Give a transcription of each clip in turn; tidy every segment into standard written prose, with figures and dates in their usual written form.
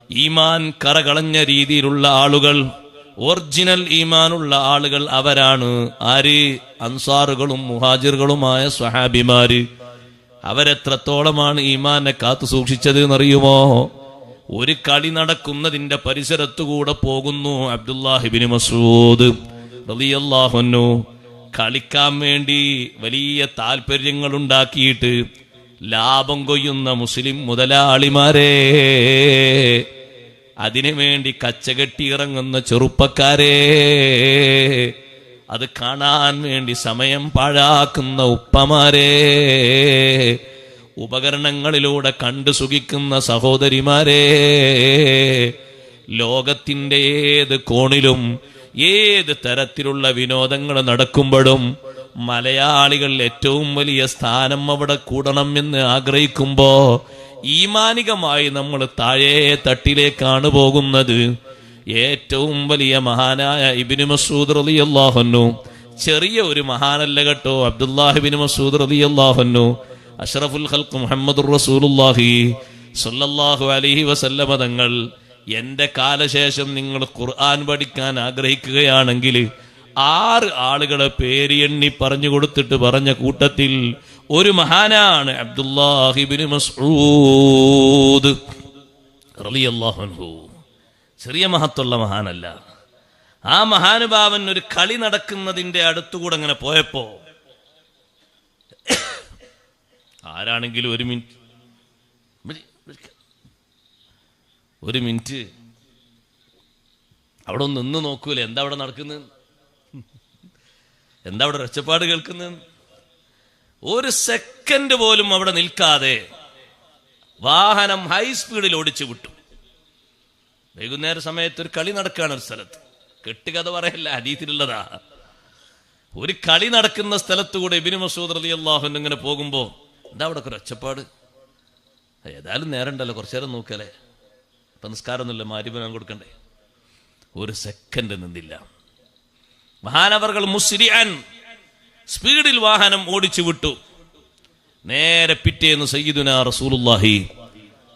ഈമാൻ കറകളഞ്ഞ രീതിയിലുള്ള ആളുകൾ, ഒറിജിനൽ ഈമാനുള്ള ആളുകൾ അവരാണ്. ആര്? അൻസാറുകളും മുഹാജിറുകളുമായ സ്വഹാബിമാര്. അവരെത്രത്തോളമാണ് ഈമാനെ കാത്തു സൂക്ഷിച്ചത് എന്നറിയുമോ? ഒരു കളി നടക്കുന്നതിന്റെ പരിസരത്തുകൂടെ പോകുന്നു അബ്ദുല്ലാഹിബ്നു മസ്ഊദ് റളിയല്ലാഹു അൻഹു. കളിക്കാൻ വേണ്ടി വലിയ താല്പര്യങ്ങൾ ഉണ്ടാക്കിയിട്ട് ലാഭം കൊയ്യുന്ന മുസ്ലിം മുതലാളിമാരെ, അതിനുവേണ്ടി കച്ചകെട്ടി ഇറങ്ങുന്ന ചെറുപ്പക്കാരെ, അത് കാണാൻ വേണ്ടി സമയം പാഴാക്കുന്ന ഉപ്പമാരെ, ഉപകരണങ്ങളിലൂടെ കണ്ടു സുഖിക്കുന്ന സഹോദരിമാരെ, ലോകത്തിന്റെ ഏത് കോണിലും ഏത് തരത്തിലുള്ള വിനോദങ്ങൾ നടക്കുമ്പോഴും മലയാളികൾ ഏറ്റവും വലിയ സ്ഥാനം അവിടെ കൂടണം എന്ന് ആഗ്രഹിക്കുമ്പോ ഈമാനികമായി നമ്മൾ താഴെ തട്ടിലേക്കാണ് പോകുന്നത്. ഏറ്റവും വലിയ മഹാനായ ഇബ്നു മസ്ഊദ് റളിയല്ലാഹു അൻഹു, ചെറിയ ഒരു മഹാനല്ല കേട്ടോ, അബ്ദുല്ലാഹിബ്നു മസ്ഊദ് റളിയല്ലാഹു അൻഹു, അഷ്റഫുൽ ഖൽഖ് മുഹമ്മദുർ റസൂലുള്ളാഹി സ്വല്ലല്ലാഹു അലൈഹി വസല്ലമ തങ്ങൾ, എന്റെ കാലശേഷം നിങ്ങൾ ഖുർആൻ പഠിക്കാൻ ആഗ്രഹിക്കുകയാണെങ്കിൽ 6 ആളുകളെ പേര് എണ്ണി പറഞ്ഞു കൊടുത്തിട്ട് പറഞ്ഞ കൂട്ടത്തിൽ ഒരു മഹാനാണ് അബ്ദുല്ലാഹിബ്നു മസ്ഊദ് റളിയല്ലാഹു അൻഹു. ചെറിയ മഹത്തുള്ള മഹാനല്ല. ആ മഹാനുഭാവൻ ഒരു കളി നടക്കുന്നതിന്റെ അടുത്തുകൂടെ അങ്ങനെ പോയപ്പോ, ആരാണെങ്കിലും ഒരു മിനിറ്റ് അവിടെ ഒന്ന് നിന്ന് നോക്കൂലേ, എന്താ അവിടെ നടക്കുന്നത്, എന്താ അവിടെ ഒച്ചപ്പാട് കേൾക്കുന്നത്? ഒരു സെക്കൻഡ് പോലും അവിടെ നിൽക്കാതെ വാഹനം ഹൈ സ്പീഡിൽ ഓടിച്ചു വിട്ടു. വൈകുന്നേര സമയത്ത് ഒരു കളി നടക്കുകയാണ് ഒരു സ്ഥലത്ത്. കെട്ടുകഥ പറയല്ല, ഹദീസിലുള്ളതാ. ഒരു കളി നടക്കുന്ന സ്ഥലത്തുകൂടെ ഇബ്നു മസ്ഊദ് റളിയല്ലാഹു അൻഹു ഇങ്ങനെ പോകുമ്പോ, എന്താ അവിടെ ഒരു ഒച്ചപ്പാട്? ഏതായാലും നേരണ്ടല്ലോ, കുറച്ചു നേരം നോക്കല്ലേ, ഇപ്പൊ നിസ്കാരമൊന്നുമില്ല, മാരിബനാൻ കൊടുക്കണ്ടേ. ഒരു സെക്കൻഡ് നിന്നില്ല. മഹാനവർകൾ മുസ്രിഅൻ സ്പീഡിൽ വാഹനം ഓടിച്ചു വിട്ടു. നേരെ പിറ്റേന്ന് സയ്യിദുനാ റസൂലുള്ളാഹി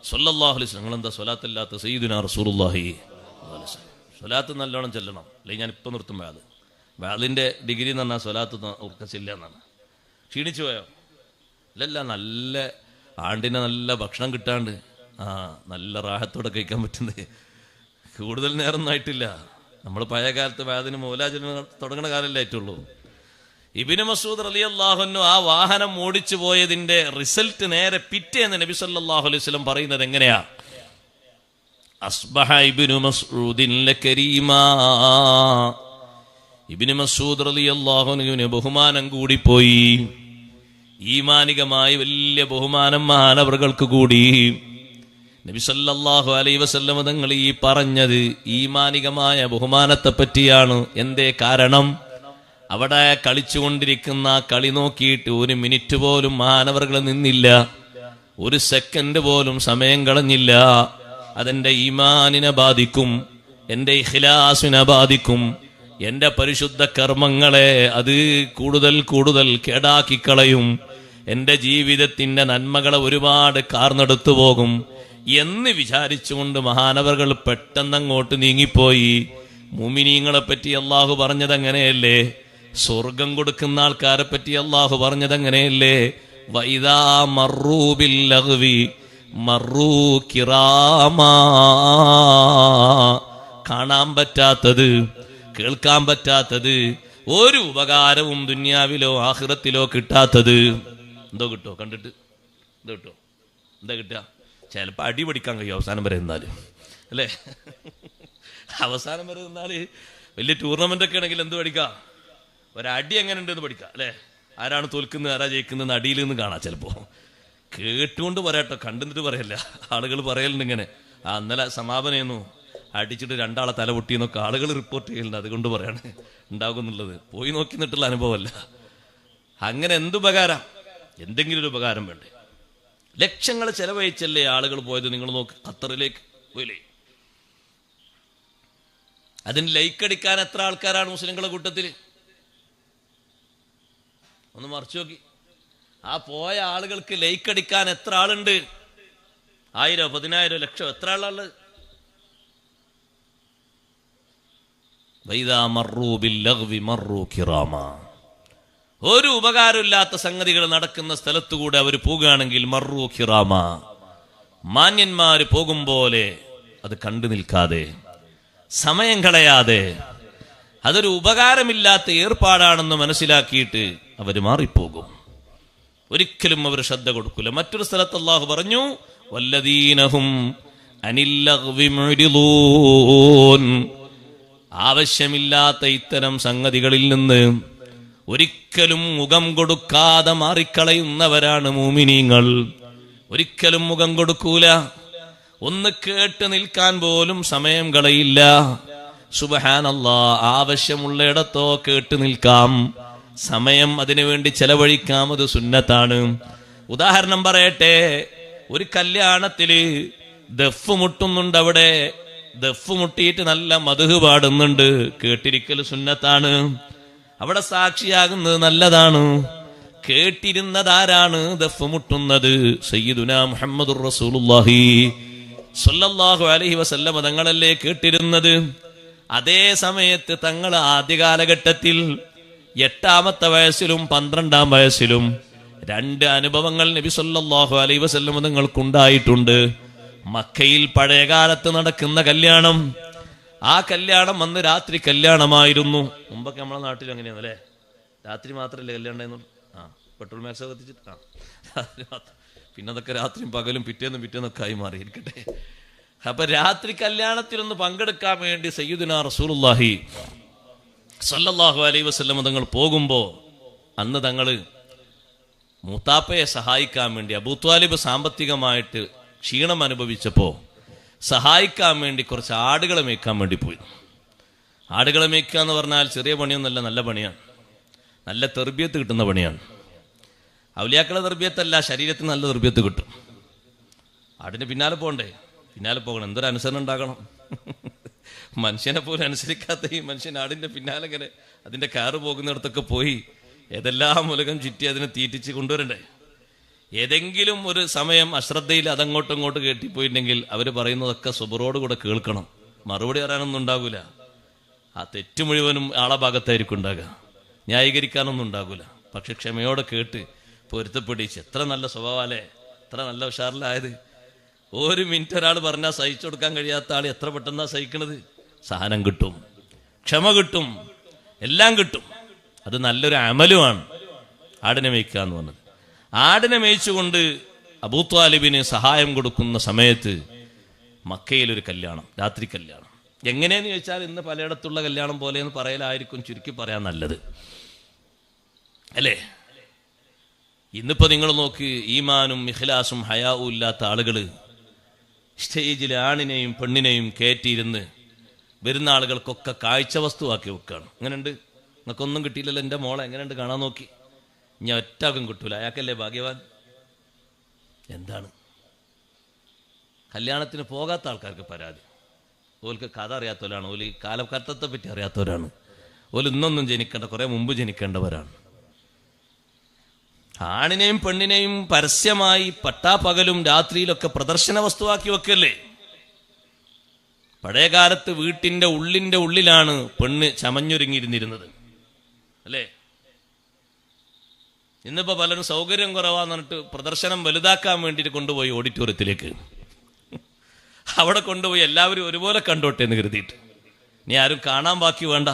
സ്വല്ലല്ലാഹു അലൈഹി വസല്ലം, നിങ്ങളെന്താ സ്വലാത്തല്ലാത്ത? സയ്യിദുനാ റസൂലുള്ളാഹി സ്വലാത്ത് നല്ലോണം ചെല്ലണം, അല്ലെങ്കിൽ ഞാൻ ഇപ്പം നിർത്തും. വാദിന്റെ ഡിഗ്രി എന്ന് പറഞ്ഞാൽ സ്വലാത്ത് ഉറക്കച്ചില്ല എന്നാണ്. ക്ഷീണിച്ചു പോയോ? ഇല്ലല്ല, നല്ല ആണ്ടിനെ നല്ല ഭക്ഷണം കിട്ടാണ്ട് നല്ല റാഹത്തോടെ കഴിക്കാൻ പറ്റുന്നത്. കൂടുതൽ നേരമൊന്നും ആയിട്ടില്ല. നമ്മൾ പഴയ കാലത്ത് വാദിന് മൗലാജിന് തുടങ്ങുന്ന കാലല്ലേ ആയിട്ടുള്ളൂ. ഇബ്നു മസ്ഊദ് റളിയല്ലാഹു അൻഹു ആ വാഹനം ഓടിച്ചു പോയതിന്റെ റിസൾട്ട് നേരെ പിറ്റേന്ന് നബി സല്ലല്ലാഹു അലൈഹി വസല്ലം പറയുന്നത് എങ്ങനെയാ? അസ്ബഹ ഇബ്നു മസ്ഊദിൻ ലകരീമാ. ഇബ്നു മസ്ഊദ് റളിയല്ലാഹു അൻഹുവിന് ബഹുമാനം കൂടിപ്പോയി. ഈമാനികമായി വലിയ ബഹുമാനം മഹാനവറുകൾക്ക് കൂടി. നബി സല്ലല്ലാഹു അലൈഹി വസല്ലം തങ്ങൾ ഈ പറഞ്ഞത് ഈമാനികമായ ബഹുമാനത്തെ പറ്റിയാണ്. എന്തേ കാരണം? അവിടെ കളിച്ചുകൊണ്ടിരിക്കുന്ന കളി നോക്കിയിട്ട് ഒരു മിനിറ്റ് പോലും മഹാനവറുകൾ നിന്നില്ല, ഒരു സെക്കൻഡ് പോലും സമയം കളഞ്ഞില്ല. അതെന്റെ ഈമാനിനെ ബാധിക്കും, എന്റെ ഇഖ്ലാസിനെ ബാധിക്കും, എന്റെ പരിശുദ്ധ കർമ്മങ്ങളെ അത് കൂടുതൽ കൂടുതൽ കേടാക്കി കളയും, എന്റെ ജീവിതത്തിന്റെ നന്മകളെ ഒരുപാട് കാർന്നെടുത്തു പോകും എന്ന് വിചാരിച്ചുകൊണ്ട് മഹാനവറുകൾ പെട്ടെന്ന് അങ്ങോട്ട് നീങ്ങിപ്പോയി. മുഅ്മിനീങ്ങളെ പറ്റി അള്ളാഹു പറഞ്ഞത് അങ്ങനെയല്ലേ? സ്വർഗം കൊടുക്കുന്ന ആൾക്കാരെ പറ്റി അള്ളാഹു പറഞ്ഞത് അങ്ങനെയല്ലേ? വഇദാ മർറൂ ബിൽ ലഗ്വി മർറൂ കിറാമാ. കാണാൻ പറ്റാത്തത്, കേൾക്കാൻ പറ്റാത്തത്, ഒരു ഉപകാരവും ദുനിയാവിലോ ആഖിറത്തിലോ കിട്ടാത്തത് എന്തോ കിട്ടോ? കണ്ടിട്ട് എന്തോ കിട്ടോ? എന്താ കിട്ടുക? ചിലപ്പോൾ അടി പഠിക്കാൻ കഴിയും അവസാനം വരെ നിന്നാലും, അല്ലേ? അവസാനം വരെ നിന്നാല് വലിയ ടൂർണമെന്റ് ഒക്കെ ആണെങ്കിൽ എന്ത് പഠിക്കാം? ഒരടി എങ്ങനെ ഉണ്ടെന്ന് പഠിക്കാം, അല്ലേ? ആരാണ് തോൽക്കുന്നത്, ആരാ ജയിക്കുന്നത് അടിയിൽ നിന്ന് കാണാം. ചിലപ്പോ കേട്ടുകൊണ്ട് പറയാട്ടോ, കണ്ടിട്ട് പറയല്ല. ആളുകൾ പറയലുണ്ട് ഇങ്ങനെ, ഇന്നലെ സമാപനയെന്നു അടിച്ചിട്ട് 2 ആളെ തല പൊട്ടിയെന്നൊക്കെ ആളുകൾ റിപ്പോർട്ട് ചെയ്യലുണ്ട്. അതുകൊണ്ട് പറയാണ് ഉണ്ടാകുന്നുള്ളത്. പോയി നോക്കി നിട്ടുള്ള അനുഭവമല്ല. അങ്ങനെ എന്തുപകാരം? എന്തെങ്കിലും ഒരു ഉപകാരം വേണ്ടേ? ലക്ഷങ്ങൾ ചെലവഴിച്ചല്ലേ ആളുകൾ പോയത്. നിങ്ങൾ നോക്ക്, ഖത്തറിലേക്ക് പോയില്ലേ? അതിന് ലൈക്ക് അടിക്കാൻ എത്ര ആൾക്കാരാണ് മുസ്ലിങ്ങളുടെ കൂട്ടത്തിൽ? ഒന്ന് മറിച്ചു നോക്കി. ആ പോയ ആളുകൾക്ക് ലൈക്ക് അടിക്കാൻ എത്ര ആളുണ്ട്? 1000, 10,000, ലക്ഷം, എത്ര ആളുള്ളത്? വൈദാ മർറൂ ബില്ലഗ്വി മർറൂ കിറാമാ. ഒരു ഉപകാരമില്ലാത്ത സംഗതികൾ നടക്കുന്ന സ്ഥലത്തുകൂടെ അവർ പോകുകയാണെങ്കിൽ മർറൂ കിറാമാ, മാന്യന്മാര് പോകും പോലെ അത് കണ്ടു നിൽക്കാതെ, സമയം കളയാതെ, അതൊരു ഉപകാരമില്ലാത്ത ഏർപ്പാടാണെന്ന് മനസ്സിലാക്കിയിട്ട് അവർ മാറിപ്പോകും. ഒരിക്കലും അവർ ശ്രദ്ധ കൊടുക്കില്ല. മറ്റൊരു സ്ഥലത്ത് അല്ലാഹു പറഞ്ഞു, വല്ലദീനഹും അനിൽ ലഗ്വി മുഅ്രിദൂൻ. ആവശ്യമില്ലാത്ത ഇത്തരം സംഗതികളിൽ നിന്ന് ഒരിക്കലും മുഖം കൊടുക്കാതെ മാറിക്കളയുന്നവരാണ് മുഅ്മിനീങ്ങൾ. ഒരിക്കലും മുഖം കൊടുക്കൂല, ഒന്ന് കേട്ട് നിൽക്കാൻ പോലും സമയം കളയില്ല. സുബ്ഹാനല്ലാഹ്, ആവശ്യമുള്ളയിടത്തോ കേട്ട് നിൽക്കാം, സമയം അതിനു വേണ്ടി ചെലവഴിക്കാം, അത് സുന്നത്താണ്. ഉദാഹരണം പറയട്ടെ, ഒരു കല്യാണത്തില് ദഫ് മുട്ടുന്നുണ്ട്, അവിടെ ദഫ് മുട്ടിയിട്ട് നല്ല മദ്ഹ് പാടുന്നുണ്ട്, കേട്ടിരിക്കൽ സുന്നത്താണ്. അവിടെ സാക്ഷിയാകുന്നത് നല്ലതാണ്. കേട്ടിരുന്നതാരാണ്? ദഫ് മുട്ടുന്നത് സയ്യിദുനാ മുഹമ്മദുർ റസൂലുള്ളാഹി സ്വല്ലല്ലാഹു അലൈഹി വസല്ലം തങ്ങളല്ലേ കേട്ടിരുന്നത്. അതേ സമയത്ത് തങ്ങൾ ആദ്യ കാലഘട്ടത്തിൽ 8-ാമത്തെ വയസ്സിലും 12-ാം വയസ്സിലും 2 അനുഭവങ്ങൾ നബി സല്ലല്ലാഹു അലൈഹി വസല്ലം തങ്ങൾക്കുണ്ടായിട്ടുണ്ട്. മക്കയിൽ പഴയകാലത്ത് നടക്കുന്ന കല്യാണം, ആ കല്യാണം അന്ന് രാത്രി കല്യാണമായിരുന്നു. മുമ്പൊക്കെ നമ്മളെ നാട്ടിൽ അങ്ങനെയാണ് അല്ലേ, രാത്രി മാത്രമല്ലേ കല്യാണം ഉണ്ടായിരുന്നു. പെട്രോൾ മാക്സ് കത്തിച്ചിട്ട് രാത്രി മാത്രം, പിന്നെ അതൊക്കെ രാത്രിയും പകലും പിറ്റേന്നൊക്കെ ആയി മാറിയിരിക്കട്ടെ. അപ്പൊ രാത്രി കല്യാണത്തിലൊന്ന് പങ്കെടുക്കാൻ വേണ്ടി സയ്യിദുനാ റസൂലുള്ളാഹി സ്വല്ലല്ലാഹു അലൈഹി വസല്ലം തങ്ങൾ പോകുമ്പോ, അന്ന് തങ്ങള് മൂത്താപ്പയെ സഹായിക്കാൻ വേണ്ടി, അബൂത്വാലിബ് സാമ്പത്തികമായിട്ട് ക്ഷീണം അനുഭവിച്ചപ്പോ സഹായിക്കാൻ വേണ്ടി കുറച്ച് ആടുകളെ മേയ്ക്കാൻ വേണ്ടി പോയി. ആടുകളെ മേയ്ക്കുക എന്ന് പറഞ്ഞാൽ ചെറിയ പണിയൊന്നല്ല, നല്ല പണിയാണ്, നല്ല തെർബിയത്ത് കിട്ടുന്ന പണിയാണ്. ഔലിയാക്കളെ തെർബിയത്തല്ല, ശരീരത്തിന് നല്ല തെർബിയത്ത് കിട്ടും. ആടിന് പിന്നാലെ പോകണ്ടേ, പിന്നാലെ പോകണം, എന്തൊരു അനുസരണം ഉണ്ടാകണം. മനുഷ്യനെ പോലും അനുസരിക്കാത്ത ഈ മനുഷ്യൻ ആടിന്റെ പിന്നാലെ ഇങ്ങനെ അതിന്റെ കാറ് പോകുന്നിടത്തൊക്കെ പോയി ഏതെല്ലാം ഉലകം ചുറ്റി അതിനെ തീറ്റിച്ച് കൊണ്ടുവരണ്ടേ. ഏതെങ്കിലും ഒരു സമയം അശ്രദ്ധയിൽ അതങ്ങോട്ടും ഇങ്ങോട്ട് കേട്ടിപ്പോയിട്ടുണ്ടെങ്കിൽ അവർ പറയുന്നതൊക്കെ സുബറോടുകൂടെ കേൾക്കണം, മറുപടി പറയാനൊന്നും ഉണ്ടാകൂല. ആ തെറ്റ് മുഴുവനും ആളെ ഭാഗത്തായിരിക്കും ഉണ്ടാകുക, ന്യായീകരിക്കാനൊന്നും ഉണ്ടാകൂല. പക്ഷെ ക്ഷമയോടെ കേട്ട് പൊരുത്തപ്പെടിച്ച്, എത്ര നല്ല സ്വഭാവല്ലേ, എത്ര നല്ല ഉഷാറിലായത്. 1 മിനിറ്റ് ഒരാൾ പറഞ്ഞാൽ സഹിച്ചു കൊടുക്കാൻ കഴിയാത്ത ആൾ എത്ര പെട്ടെന്നാ സഹിക്കണത്. സഹനം കിട്ടും, ക്ഷമ കിട്ടും, എല്ലാം കിട്ടും. അത് നല്ലൊരു അമലുമാണ് ആടിനെ മേയ്ക്കുക എന്ന് പറഞ്ഞത്. ആടിനെ മേയിച്ചുകൊണ്ട് അബൂത്വാലിബിന് സഹായം കൊടുക്കുന്ന സമയത്ത് മക്കയിലൊരു കല്യാണം, രാത്രി കല്യാണം. എങ്ങനെയെന്ന് ചോദിച്ചാൽ ഇന്ന് പലയിടത്തുള്ള കല്യാണം പോലെയെന്ന് പറയലായിരിക്കും ചുരുക്കി പറയാൻ നല്ലത്, അല്ലേ? ഇന്നിപ്പോ നിങ്ങൾ നോക്ക്, ഈമാനും ഇഖ്ലാസും ഹയാവും ഇല്ലാത്ത ആളുകള് സ്റ്റേജിൽ ആണിനെയും പെണ്ണിനെയും കയറ്റിയിരുന്ന് വരുന്ന ആളുകൾക്കൊക്കെ കാഴ്ച വസ്തുവാക്കി വെക്കുകയാണ്. എങ്ങനെയുണ്ട്, നിങ്ങൾക്കൊന്നും കിട്ടിയില്ലല്ലോ എൻ്റെ മോളെ, എങ്ങനെയുണ്ട് കാണാൻ നോക്കി, ഞാൻ ഒറ്റാക്കും കിട്ടൂല, അയാൾക്കല്ലേ ഭാഗ്യവാൻ. എന്താണ് കല്യാണത്തിന് പോകാത്ത ആൾക്കാർക്ക് പരാതി? ഓൽക്ക് കഥ അറിയാത്തവരാണ്, ഓല് കാലഘട്ടത്തെ പറ്റി അറിയാത്തവരാണ്, ഓല് ഇന്നൊന്നും ജനിക്കേണ്ട, കുറെ മുമ്പ് ജനിക്കേണ്ടവരാണ്. ആണിനെയും പെണ്ണിനെയും പരസ്യമായി പട്ടാപ്പകലും രാത്രിയിലൊക്കെ പ്രദർശന വസ്തുവാക്കി വെക്കല്ലേ. പഴയകാലത്ത് വീട്ടിന്റെ ഉള്ളിലാണ് പെണ്ണ് ചമഞ്ഞൊരുങ്ങിയിരുന്നിരുന്നത്, അല്ലേ? ഇന്നിപ്പോ പലരും സൗകര്യം കുറവാന്ന് പറഞ്ഞിട്ട് പ്രദർശനം വലുതാക്കാൻ വേണ്ടിയിട്ട് കൊണ്ടുപോയി ഓഡിറ്റോറിയത്തിലേക്ക്. അവിടെ കൊണ്ടുപോയി എല്ലാവരും ഒരുപോലെ കണ്ടോട്ടെ എന്ന് കരുതിയിട്ട്, ഇനി ആരും കാണാൻ ബാക്കി വേണ്ട,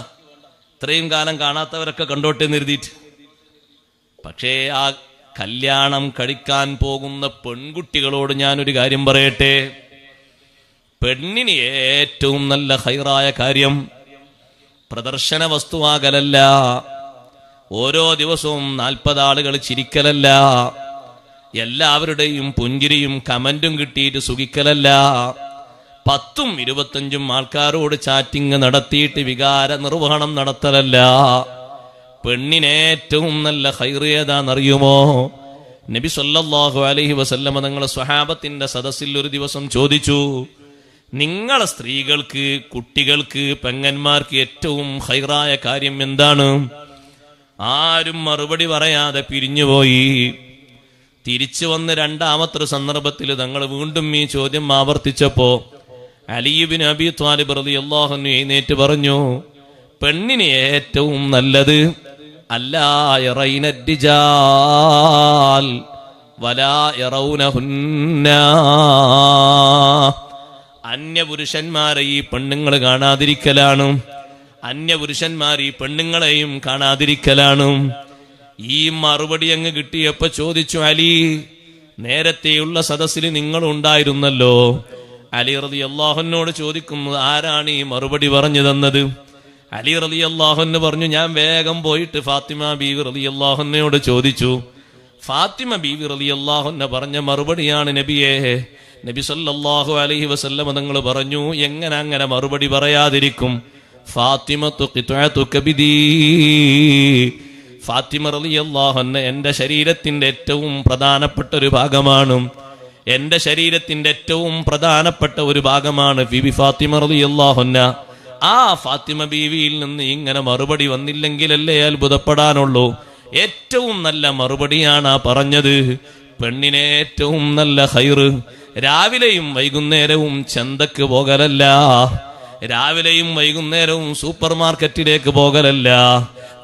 ഇത്രയും കാലം കാണാത്തവരൊക്കെ കണ്ടോട്ടെ എന്ന് കരുതിയിട്ട്. പക്ഷേ ആ കല്യാണം കഴിക്കാൻ പോകുന്ന പെൺകുട്ടികളോട് ഞാനൊരു കാര്യം പറയട്ടെ. പെണ്ണിന് ഏറ്റവും നല്ല ഹൈറായ കാര്യം പ്രദർശന വസ്തുവാകലല്ല, ഓരോ ദിവസവും 40 ആളുകൾ ചിരിക്കലല്ല, എല്ലാവരുടെയും പുഞ്ചിരിയും കമന്റും കിട്ടിയിട്ട് സുഖിക്കലല്ല, 10ഉം 25ഉം ആൾക്കാരോട് ചാറ്റിങ് നടത്തിയിട്ട് വികാര നിർവഹണം നടത്തലല്ല. പെണ്ണിന് ഏറ്റവും നല്ല ഖൈറ് ഏതാണെന്നറിയുമോ? നബി സല്ലല്ലാഹു അലൈഹി വസല്ലമ തങ്ങളെ സ്വഹാബത്തിന്റെ സദസ്സിൽ ഒരു ദിവസം ചോദിച്ചു, നിങ്ങളെ സ്ത്രീകൾക്ക്, കുട്ടികൾക്ക്, പെങ്ങന്മാർക്ക് ഏറ്റവും ഖൈറായ കാര്യം എന്താണ്? ആരും മറുപടി പറയാതെ പിരിഞ്ഞുപോയി. തിരിച്ചു വന്ന് 2ാമത്തെ സന്ദർഭത്തിൽ തങ്ങൾ വീണ്ടും ഈ ചോദ്യം ആവർത്തിച്ചപ്പോ അലി ഇബ്നു അബീ ത്വാലിബ് റളിയല്ലാഹു അൻഹു എഴുന്നേറ്റ് പറഞ്ഞു, പെണ്ണിന് ഏറ്റവും നല്ലത് അല്ലാ യറൈന റിജാൽ വലാ യറൗനഹുന്ന, അന്യപുരുഷന്മാരെ ഈ പെണ്ണുങ്ങൾ കാണാതിരിക്കലാണ്, അന്യപുരുഷന്മാർ ഈ പെണ്ണുങ്ങളെയും കാണാതിരിക്കലാണ്. ഈ മറുപടി അങ്ങ് കിട്ടിയപ്പോ ചോദിച്ചു, അലി, നേരത്തെയുള്ള സദസ്സിൽ നിങ്ങൾ ഉണ്ടായിരുന്നല്ലോ. അലി റളിയല്ലാഹു അൻഹുവോട് ചോദിക്കുന്നു, ആരാണ് ഈ മറുപടി പറഞ്ഞു തന്നത്? അലി റളിയല്ലാഹു അൻഹു പറഞ്ഞു, ഞാൻ വേഗം പോയിട്ട് ഫാത്തിമ ബീവി റളിയല്ലാഹു അൻഹയോട് ചോദിച്ചു. ഫാത്തിമ ബീവി റളിയല്ലാഹു അൻഹ പറഞ്ഞ മറുപടിയാണ്, നബിയേ, നബി സല്ലല്ലാഹു അലൈഹി വസല്ലം തങ്ങൾ പറഞ്ഞു, എങ്ങനെ അങ്ങനെ മറുപടി പറയാതിരിക്കും? ഫാത്തിമത്തു ഖിത്അതു കബിദി, ഫാത്തിമ റളിയല്ലാഹു അൻഹ എന്റെ ശരീരത്തിന്റെ ഏറ്റവും പ്രധാനപ്പെട്ട ഒരു ഭാഗമാണ്, എന്റെ ശരീരത്തിന്റെ ഏറ്റവും പ്രധാനപ്പെട്ട ഒരു ഭാഗമാണ് ബീബി ഫാത്തിമ റളിയല്ലാഹു അൻഹ. ആ ഫാത്തിമ ബീവിയിൽ നിന്ന് ഇങ്ങനെ മറുപടി വന്നില്ലെങ്കിലല്ലേ അത്ഭുതപ്പെടാനുള്ളൂ. ഏറ്റവും നല്ല മറുപടിയാണ് പറഞ്ഞത്. പെണ്ണിനെ ഏറ്റവും നല്ല ഖൈറ് രാവിലെയും വൈകുന്നേരവും ചന്തക്ക് പോകലല്ല, രാവിലെയും വൈകുന്നേരവും സൂപ്പർ മാർക്കറ്റിലേക്ക് പോകലല്ല.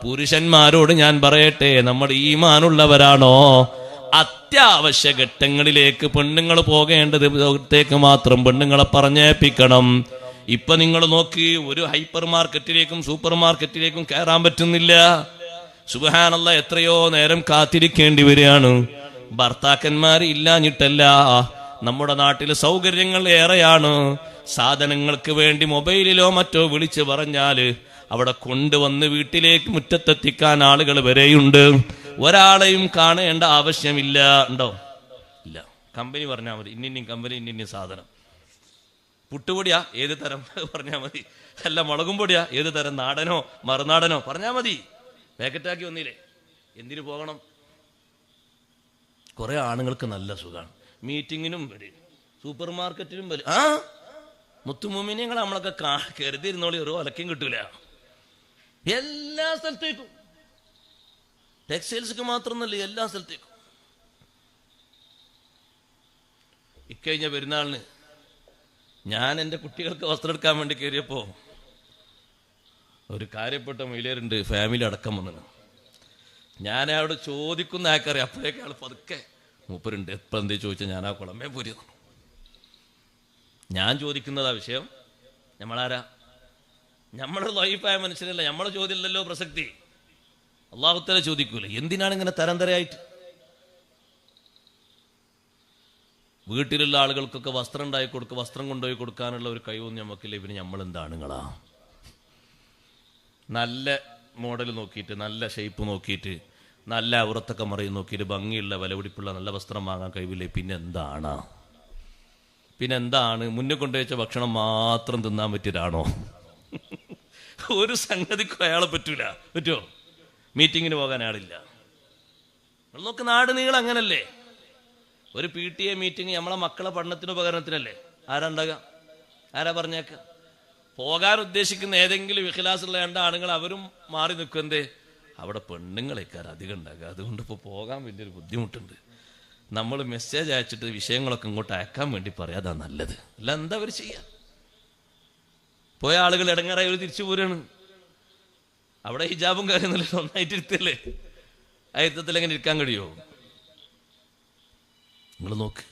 പുരുഷന്മാരോട് ഞാൻ പറയട്ടെ, നമ്മൾ ഈമാനുള്ളവരാണോ? അത്യാവശ്യ ഘട്ടങ്ങളിലേക്ക് പെണ്ണുങ്ങൾ പോകേണ്ടത് മാത്രം പെണ്ണുങ്ങളെ പറഞ്ഞേൽപ്പിക്കണം. ഇപ്പൊ നിങ്ങൾ നോക്കി, ഒരു ഹൈപ്പർ മാർക്കറ്റിലേക്കും സൂപ്പർ മാർക്കറ്റിലേക്കും കയറാൻ പറ്റുന്നില്ല. സുബ്ഹാനല്ലാഹ്, എത്രയോ നേരം കാത്തിരിക്കേണ്ടി വരികയാണ്. ഭർത്താക്കന്മാർ ഇല്ലാഞ്ഞിട്ടല്ല, നമ്മുടെ നാട്ടിൽ സൗകര്യങ്ങൾ ഏറെയാണ്. സാധനങ്ങൾക്ക് വേണ്ടി മൊബൈലിലോ മറ്റോ വിളിച്ചു പറഞ്ഞാല് അവിടെ കൊണ്ടുവന്ന് വീട്ടിലേക്ക് മുറ്റത്തെത്തിക്കാൻ ആളുകൾ വരെയുണ്ട്. ഒരാളെയും കാണേണ്ട ആവശ്യമില്ല. ഉണ്ടോ? ഇല്ല. കമ്പനി പറഞ്ഞാൽ മതി, ഇന്നിന്നി കമ്പനി, ഇന്നിന്നി സാധനം. പുട്ടുപൊടിയാ ഏത് തരം പറഞ്ഞാൽ മതി, അല്ല മുളകും പൊടിയാ ഏത് തരം, നാടനോ മറുനാടനോ പറഞ്ഞാൽ മതി. പാക്കറ്റാക്കി വന്നില്ലേ, എന്തിനു പോകണം? കുറെ ആണുങ്ങൾക്ക് നല്ല സുഖമാണ്, മീറ്റിങ്ങിനും വരും, സൂപ്പർ മാർക്കറ്റിലും വരും. ആ മുത്തുമൂമിനിയങ്ങൾ നമ്മളൊക്കെ കരുതിയിരുന്നോളി, ഒരു ഒലക്കും കിട്ടൂല. എല്ലാ സ്ഥലത്തേക്കും, ടെക്സ്റ്റൈൽസിക്ക് മാത്രമൊന്നുമല്ല, എല്ലാ സ്ഥലത്തേക്കും. ഇക്കഴിഞ്ഞ പെരുന്നാളിന് ഞാൻ എൻ്റെ കുട്ടികൾക്ക് വസ്ത്രം എടുക്കാൻ വേണ്ടി കയറിയപ്പോ ഒരു കാര്യപ്പെട്ട മഹിളയരുണ്ട്, ഫാമിലി അടക്കം വന്നത്. ഞാൻ അവിടെ ചോദിക്കുന്ന ആൾക്കറിയാം, അപ്പോഴേക്ക് ആൾ പതുക്കെ മൂപ്പരുണ്ട്. എപ്പം എന്തേ ചോദിച്ചാൽ ഞാൻ ആ കുളമേ പോരുന്നു. ഞാൻ ചോദിക്കുന്നതാ വിഷയം. നമ്മളാരാ? നമ്മളെ ലൈഫായ മനുഷ്യരല്ല, നമ്മളെ ചോദ്യമല്ലല്ലോ പ്രസക്തി. അല്ലാഹു തആല ചോദിക്കൂല. എന്തിനാണ് ഇങ്ങനെ തരം തരയായിട്ട്? വീട്ടിലുള്ള ആളുകൾക്കൊക്കെ വസ്ത്രം ഉണ്ടായി കൊടുക്കുക, വസ്ത്രം കൊണ്ടുപോയി കൊടുക്കാനുള്ള ഒരു കഴിവൊന്നും നമുക്കില്ല. ഇവന് നമ്മളെന്താണുങ്ങളാ? നല്ല മോഡൽ നോക്കിയിട്ട്, നല്ല ഷേപ്പ് നോക്കിയിട്ട്, നല്ല ഔറത്തൊക്കെ മറിയും നോക്കിയിട്ട്, ഭംഗിയുള്ള വിലപിടിപ്പുള്ള നല്ല വസ്ത്രം വാങ്ങാൻ കഴിവില്ലേ? പിന്നെന്താണ്? മുന്നിൽ കൊണ്ടുവച്ച ഭക്ഷണം മാത്രം തിന്നാൻ പറ്റിയതാണോ? ഒരു സംഗതിക്കും അയാളെ പറ്റൂല. പറ്റുമോ? മീറ്റിങ്ങിന് പോകാൻ ആളില്ല. നമുക്ക് നാട് നീളം അങ്ങനല്ലേ? ഒരു PTA മീറ്റിംഗ് നമ്മളെ മക്കളെ പഠനത്തിന് ഉപകരണത്തിനല്ലേ? ആരാ ഉണ്ടാകുക? ആരാ പറഞ്ഞേക്ക? പോകാൻ ഉദ്ദേശിക്കുന്ന ഏതെങ്കിലും ഇഖ്ലാസുള്ള ആണുങ്ങൾ അവരും മാറി നിൽക്കും. എന്തേ? അവിടെ പെണ്ണുങ്ങളേക്കാർ അധികം ഉണ്ടാകുക. അതുകൊണ്ട് ഇപ്പോൾ പോകാൻ വലിയൊരു ബുദ്ധിമുട്ടുണ്ട്. നമ്മൾ മെസ്സേജ് അയച്ചിട്ട് വിഷയങ്ങളൊക്കെ ഇങ്ങോട്ട് അയക്കാൻ വേണ്ടി പറയാതാ നല്ലത്. അല്ല എന്താ അവർ ചെയ്യുക? പോയ ആളുകൾ ഇടങ്ങാറായി ഒരു തിരിച്ചു പോരാണ്. അവിടെ ഹിജാബും കാര്യമൊന്നുമില്ല, ഒന്നായിട്ട് ഇരുത്തല്ലേ? ആ ഇരുത്തത്തിൽ എങ്ങനെ ഇരിക്കാൻ കഴിയുമോ? നിങ്ങൾ നോക്ക്,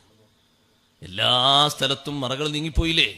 എല്ലാ സ്ഥലത്തും മറകൾ നീങ്ങിപ്പോയില്ലേ?